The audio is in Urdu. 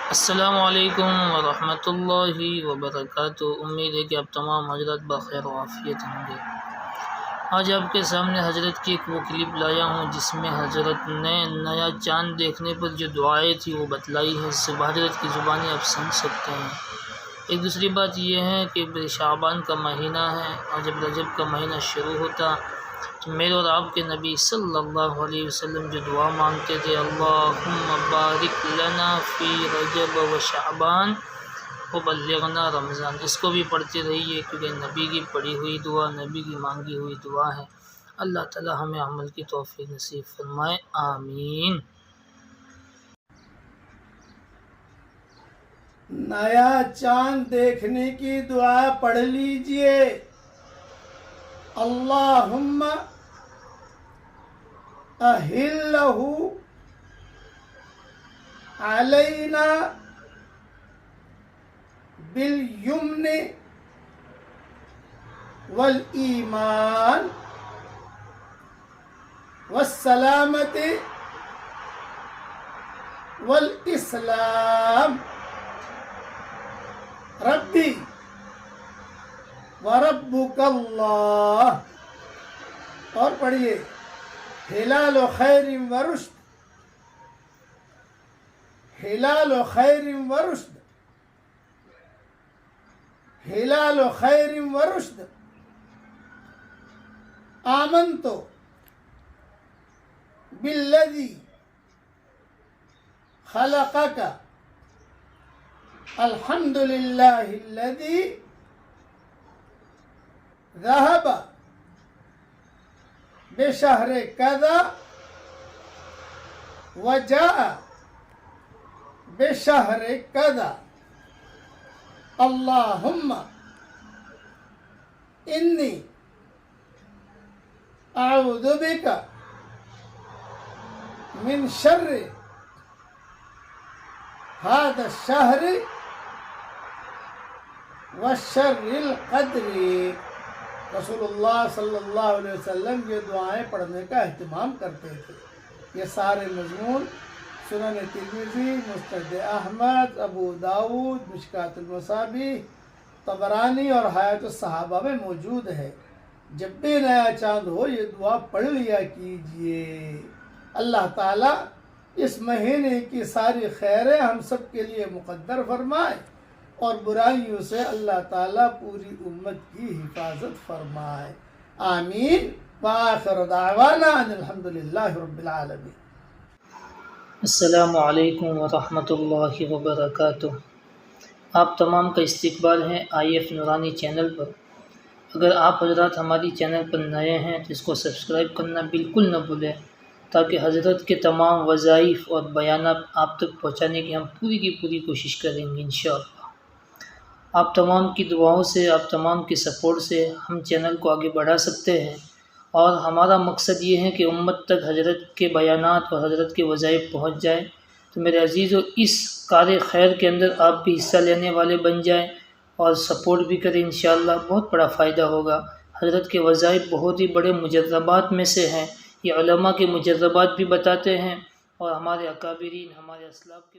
السلام علیکم ورحمۃ اللہ وبرکاتہ۔ امید ہے کہ آپ تمام حضرات بخیر و عافیت ہوں گے۔ آج آپ کے سامنے حضرت کی ایک وہ کلپ لایا ہوں جس میں حضرت نے نیا چاند دیکھنے پر جو دعائیں تھی وہ بتلائی ہے، صرف حضرت کی زبانی آپ سن سکتے ہیں۔ ایک دوسری بات یہ ہے کہ شعبان کا مہینہ ہے اور جب رجب کا مہینہ شروع ہوتا تو میرے اور آپ کے نبی صلی اللہ علیہ وسلم جو دعا مانگتے تھے، اللہم بارک لنا فی رجب و شعبان وبلغنا رمضان، اس کو بھی پڑھتے رہیے کیونکہ نبی کی پڑھی ہوئی دعا، نبی کی مانگی ہوئی دعا ہے۔ اللہ تعالی ہمیں عمل کی توفیق نصیب فرمائے، آمین۔ نیا چاند دیکھنے کی دعا پڑھ لیجئے۔ اللہم اہلہ علینا بالیمن والایمان والسلامت والاسلام، ربی وربک اللہ۔ اور پڑھیے، ہلال خیر ورشد، ہلال خیر ورشد، ہلال خیر ورشد، آمنت بالذی خلقک، الحمد للہ الذی ذہب بشہر کذا وجاء بشہر کذا، اللہم انی اعوذ بک من شر ھذا الشہر وشر القدر۔ رسول اللہ صلی اللہ علیہ وسلم یہ دعائیں پڑھنے کا اہتمام کرتے تھے۔ یہ سارے مضمون سنن ترمذی، مسند احمد، ابو داؤد، مشکوٰۃ المصابیح، طبرانی اور حیات الصحابہ میں موجود ہے۔ جب بھی نیا چاند ہو یہ دعا پڑھ لیا کیجئے۔ اللہ تعالیٰ اس مہینے کی ساری خیریں ہم سب کے لیے مقدر فرمائے اور برائیوں سے اللہ تعالیٰ پوری امت کی حفاظت فرمائے، آمین۔ وآخر دعوانا ان الحمد للہ رب العالمین۔ السلام علیکم ورحمۃ اللہ وبرکاتہ۔ آپ تمام کا استقبال ہے IF نورانی چینل پر۔ اگر آپ حضرات ہماری چینل پر نئے ہیں تو اس کو سبسکرائب کرنا بالکل نہ بھولیں تاکہ حضرت کے تمام وظائف اور بیانات آپ تک پہنچانے کی ہم پوری کی پوری کوشش کریں گے انشاءاللہ۔ آپ تمام کی دعاؤں سے، آپ تمام کی سپورٹ سے ہم چینل کو آگے بڑھا سکتے ہیں، اور ہمارا مقصد یہ ہے کہ امت تک حضرت کے بیانات اور حضرت کے وظائف پہنچ جائے۔ تو میرے عزیزو، اس کار خیر کے اندر آپ بھی حصہ لینے والے بن جائیں اور سپورٹ بھی کریں، انشاءاللہ بہت بڑا فائدہ ہوگا۔ حضرت کے وظائف بہت ہی بڑے مجربات میں سے ہیں، یہ علماء کے مجربات بھی بتاتے ہیں اور ہمارے اکابرین، ہمارے اسلاف کے